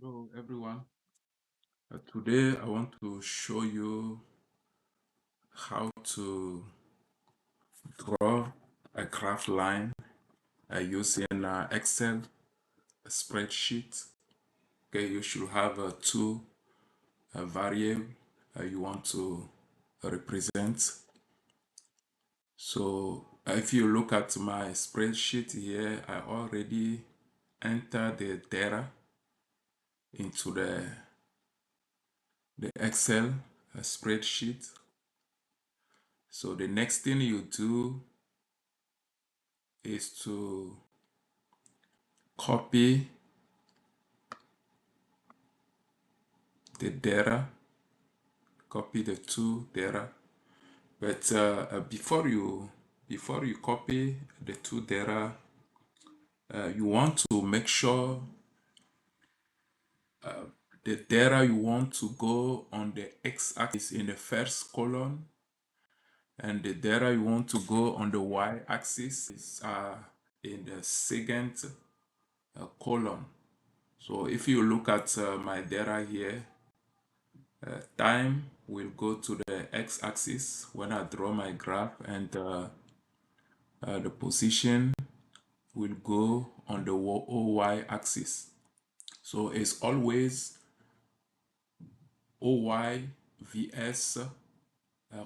Hello everyone. Today I want to show you how to draw a graph line using Excel spreadsheet. Okay, you should have two variable you want to represent. So if you look at my spreadsheet here, I already entered the data into the Excel spreadsheet. So the next thing you do is to copy the data, copy the two data. But before you copy the two data, you want to make sure the data you want to go on the x-axis in the first column, and the data you want to go on the y-axis is in the second column. So if you look at my data here, time will go to the x-axis when I draw my graph, and the position will go on the y-axis. So it's always OY vs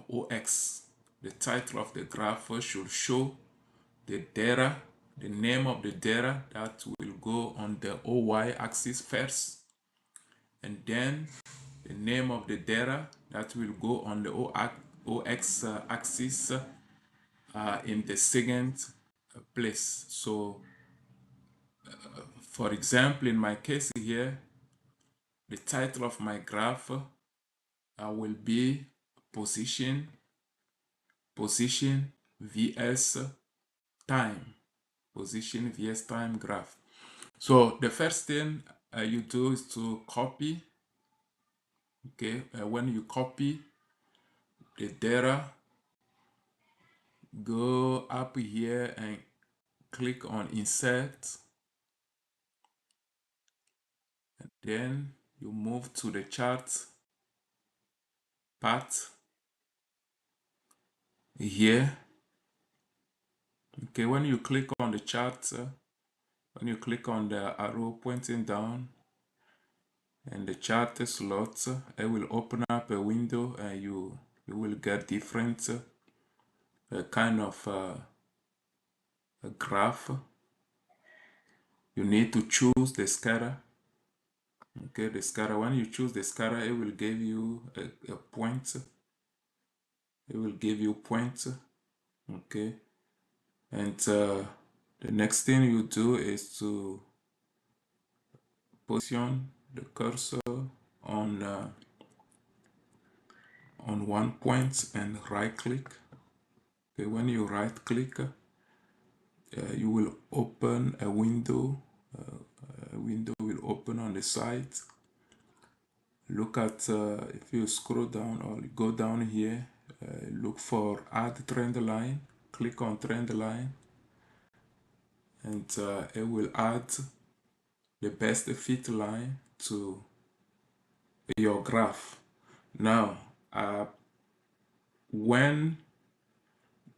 OX. The title of the graph should show the data, the name of the data that will go on the OY axis first, and then the name of the data that will go on the OX axis in the second place. So for example, in my case here, the title of my graph will be position vs time, position vs time graph. So the first thing you do is to copy. Okay, when you copy the data, go up here and click on insert, and then you move to the chart part here. Okay, when you click on the chart, when you click on the arrow pointing down and the chart slots, it will open up a window, and you will get different kind of a graph. You need to choose the scatter. Okay, the scatter. When you choose the scatter, it will give you a point. It will give you points. Okay, and the next thing you do is to position the cursor on one point and right click. Okay, when you right click, you will open a window. A window will open on the side. Look at if you scroll down or go down here, look for add trend line. Click on trend line, and it will add the best fit line to your graph. Now when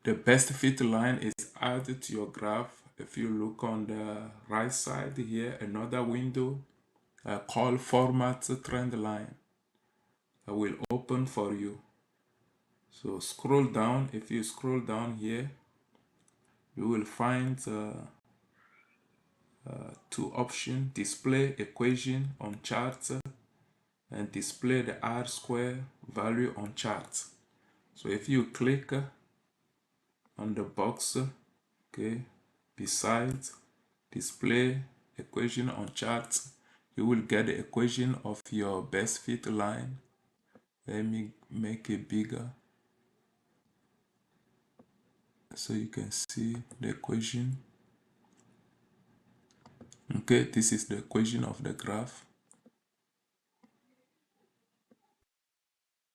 the best fit line is added to your graph, if you look on the right side here, another window called format trend line will open for you. So scroll down. If you scroll down here, you will find two options: display equation on chart and display the R square value on chart. So if you click on the box, okay, beside display equation on chart, you will get the equation of your best fit line. Let me make it bigger so you can see the equation. Okay, this is the equation of the graph.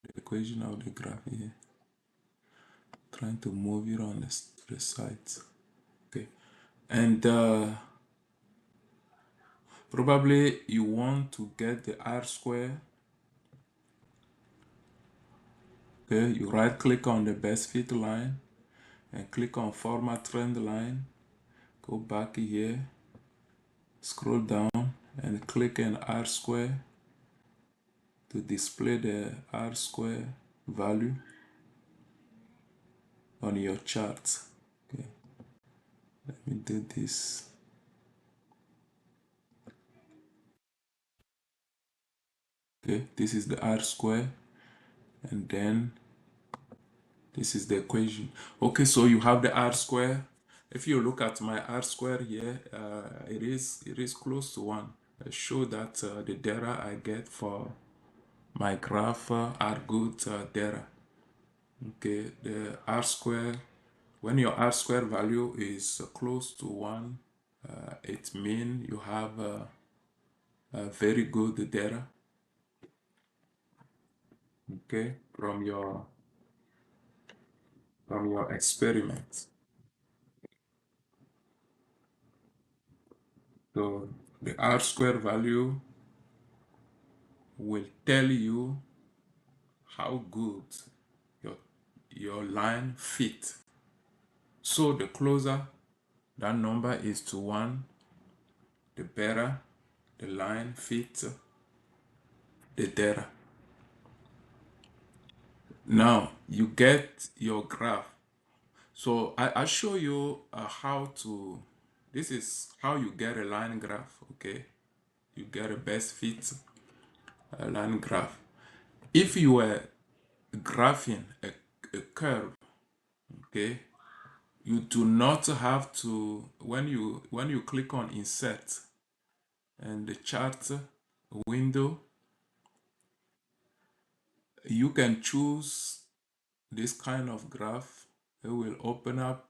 The equation of the graph here. Trying to move it on the sides. Okay, and Probably you want to get the R square. Okay, you right click on the best fit line and click on format trend line. Go back here, scroll down and click on R square to display the R square value on your chart. Okay, let me do this. Okay, this is the R square, and then this is the equation. Okay, so you have the R square. If you look at my R square here, it is close to 1. I show that the data I get for my graph are good data. Okay, the R square, when your R square value is close to 1, it means you have very good data. Okay, from your experiment. So the R square value will tell you how good your your line fit. So the closer that number is to 1, the better the line fits the data. Now you get your graph. So I show you how to, this is how you get a line graph. Okay, you get a best fit line graph. If you were graphing a curve, okay, you do not have to, when you click on insert and the chart window, you can choose this kind of graph. It will open up.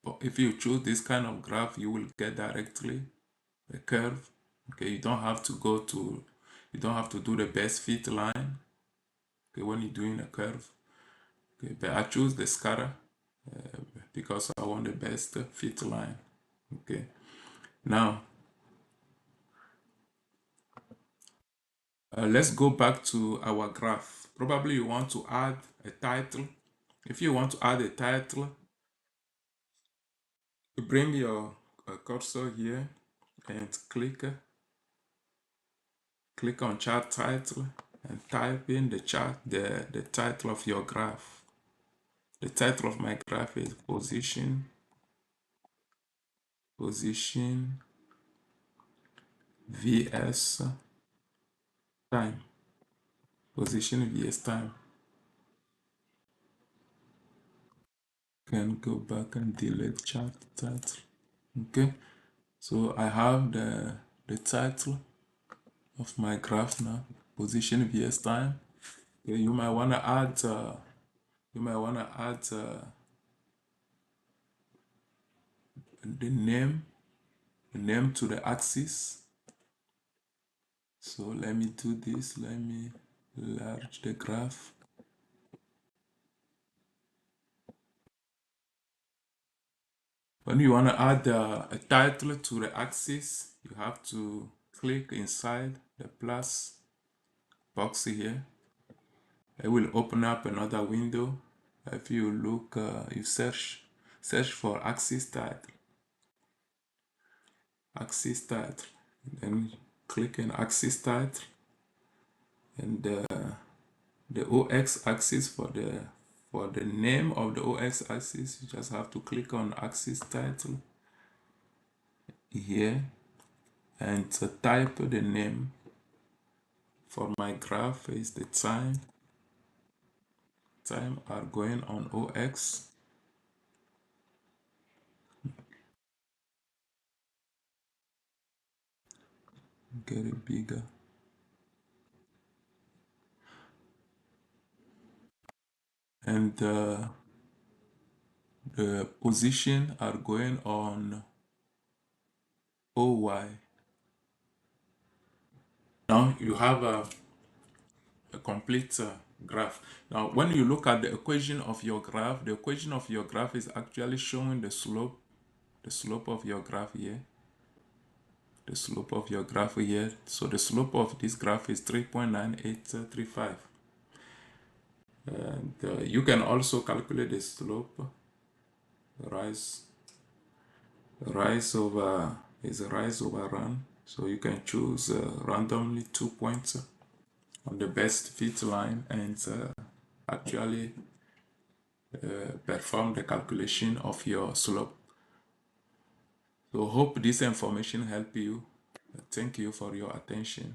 But if you choose this kind of graph, you will get directly a curve. Okay, you don't have to do the best fit line. Okay, when you're doing a curve. Okay, but I choose the scatter because I want the best fit line. Okay, now let's go back to our graph. Probably you want to add a title. If you want to add a title, you bring your cursor here and click on chart title and type in the title of your graph. The title of my graph is position vs time. Position vs time. Can go back and delete chart title. Okay, so I have the title of my graph now, position vs time. Okay, you might want to add the name to the axis. So let me do this. Let me enlarge the graph. When you want to add a title to the axis, you have to click inside the plus box here. It will open up another window. If you look, you search for axis title, then click on axis title, and the OX axis for the name of the OX axis, you just have to click on axis title here and type the name. For my graph is the time are going on OX. Get it bigger. And the position are going on OY. Now you have a complete graph. Now when you look at the equation of your graph, the equation of your graph is actually showing the slope of your graph here. the slope of your graph here. So the slope of this graph is 3.9835. And you can also calculate the slope. Rise over run. So you can choose randomly 2 points on the best fit line and actually perform the calculation of your slope. So hope this information help you. Thank you for your attention.